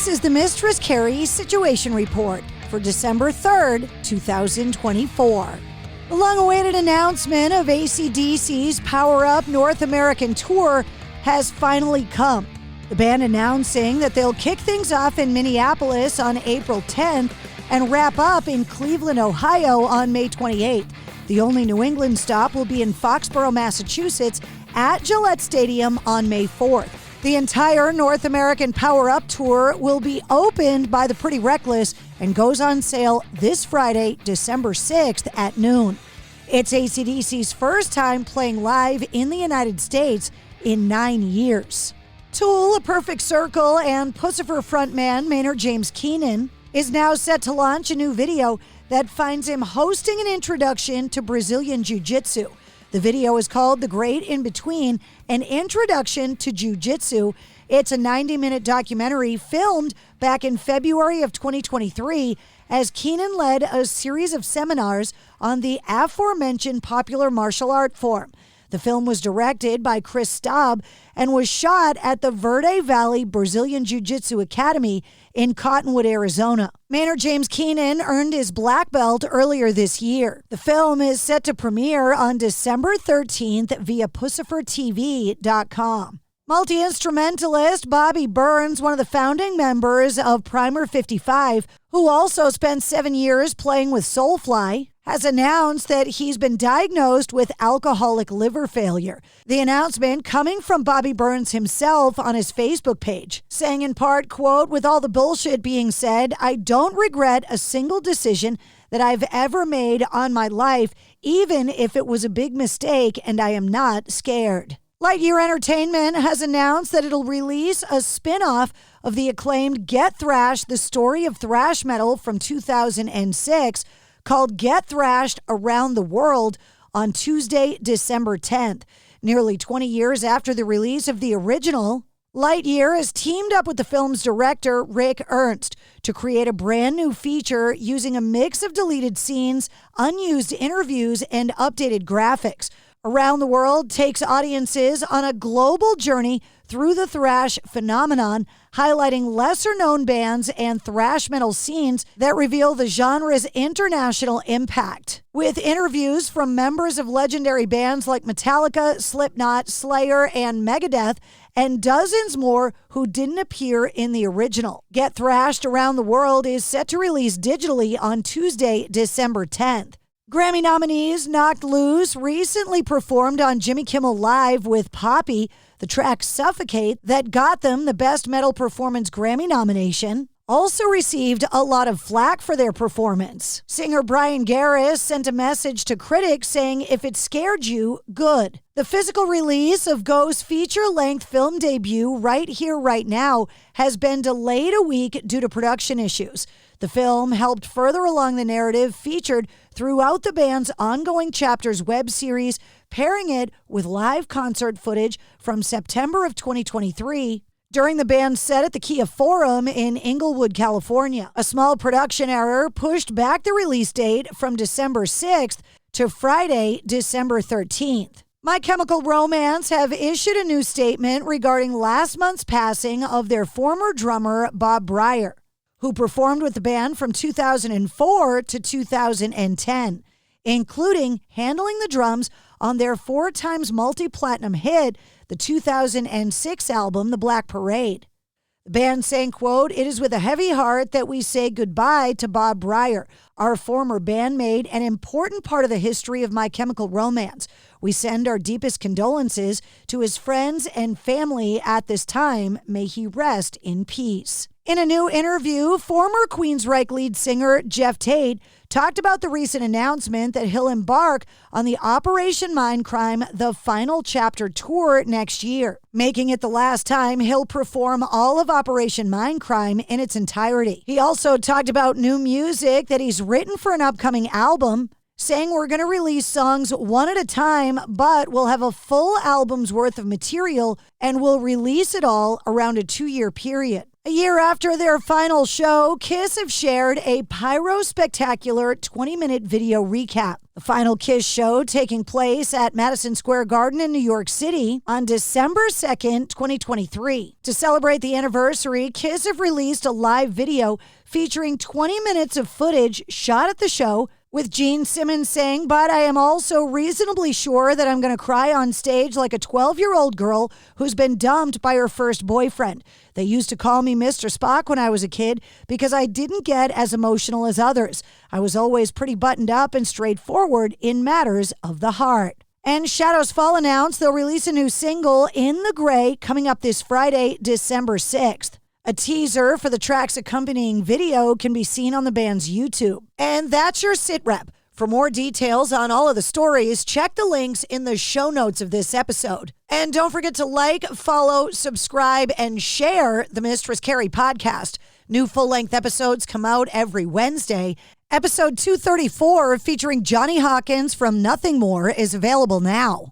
This is the Mistress Carrie Situation Report for December 3rd, 2024. The long-awaited announcement of AC/DC's Power Up North American Tour has finally come. The band announcing that they'll kick things off in Minneapolis on April 10th and wrap up in Cleveland, Ohio on May 28th. The only New England stop will be in Foxborough, Massachusetts at Gillette Stadium on May 4th. The entire North American Power Up Tour will be opened by the Pretty Reckless and goes on sale this Friday, December 6th at noon. It's AC/DC's first time playing live in the United States in 9 years. Tool, A Perfect Circle, and Pussifer frontman Maynard Keenan is now set to launch a new video that finds him hosting an introduction to Brazilian Jiu-Jitsu. The video is called The Great In-Between, an introduction to Jiu-Jitsu. It's a 90-minute documentary filmed back in February of 2023 as Keenan led a series of seminars on the aforementioned popular martial art form. The film was directed by Chris Staub and was shot at the Verde Valley Brazilian Jiu-Jitsu Academy in Cottonwood, Arizona. Maynard Keenan earned his black belt earlier this year. The film is set to premiere on December 13th via PussiferTV.com. Multi-instrumentalist Bobby Burns, one of the founding members of Primer 55, who also spent 7 years playing with Soulfly, has announced that he's been diagnosed with alcoholic liver failure. The announcement coming from Bobby Burns himself on his Facebook page, saying in part, quote, "With all the bullshit being said, I don't regret a single decision that I've ever made on my life, even if it was a big mistake, and I am not scared." Lightyear Entertainment has announced that it'll release a spin-off of the acclaimed Get Thrash, the story of thrash metal from 2006, called Get Thrashed Around the World on Tuesday, December 10th. Nearly 20 years after the release of the original, Lightyear has teamed up with the film's director, Rick Ernst, to create a brand new feature using a mix of deleted scenes, unused interviews, and updated graphics. Around the World takes audiences on a global journey through the thrash phenomenon, highlighting lesser-known bands and thrash metal scenes that reveal the genre's international impact. With interviews from members of legendary bands like Metallica, Slipknot, Slayer, and Megadeth, and dozens more who didn't appear in the original. Get Thrashed Around the World is set to release digitally on Tuesday, December 10th. Grammy nominees Knocked Loose recently performed on Jimmy Kimmel Live with Poppy. The track Suffocate, that got them the Best Metal Performance Grammy nomination, also received a lot of flack for their performance. Singer Brian Garris sent a message to critics saying, "If it scared you, good." The physical release of Ghost's feature-length film debut, Right Here, Right Now, has been delayed a week due to production issues. The film helped further along the narrative featured throughout the band's ongoing Chapters web series, pairing it with live concert footage from September of 2023 during the band's set at the Kia Forum in Inglewood, California. A small production error pushed back the release date from December 6th to Friday, December 13th. My Chemical Romance have issued a new statement regarding last month's passing of their former drummer, Bob Breyer, who performed with the band from 2004 to 2010, including handling the drums on their 4 times multi-platinum hit, the 2006 album, The Black Parade. The band saying, quote, "It is with a heavy heart that we say goodbye to Bob Breyer, our former bandmate, an important part of the history of My Chemical Romance. We send our deepest condolences to his friends and family at this time. May he rest in peace." In a new interview, former Queensryche lead singer Geoff Tate talked about the recent announcement that he'll embark on the Operation Mindcrime The Final Chapter tour next year, making it the last time he'll perform all of Operation Mindcrime in its entirety. He also talked about new music that he's written for an upcoming album, saying we're going to release songs one at a time, but we'll have a full album's worth of material and we'll release it all around a 2-year period. A year after their final show, Kiss have shared a pyro-spectacular 20-minute video recap. The final Kiss show taking place at Madison Square Garden in New York City on December 2nd, 2023. To celebrate the anniversary, Kiss have released a live video featuring 20 minutes of footage shot at the show, with Gene Simmons saying, "But I am also reasonably sure that I'm going to cry on stage like a 12-year-old girl who's been dumped by her first boyfriend. They used to call me Mr. Spock when I was a kid because I didn't get as emotional as others. I was always pretty buttoned up and straightforward in matters of the heart." And Shadows Fall announced they'll release a new single, In the Gray, coming up this Friday, December 6th. A teaser for the track's accompanying video can be seen on the band's YouTube. And that's your sit rep. For more details on all of the stories, check the links in the show notes of this episode. And don't forget to like, follow, subscribe, and share the Mistress Carrie Podcast. New full-length episodes come out every Wednesday. Episode 234, featuring Johnny Hawkins from Nothing More, is available now.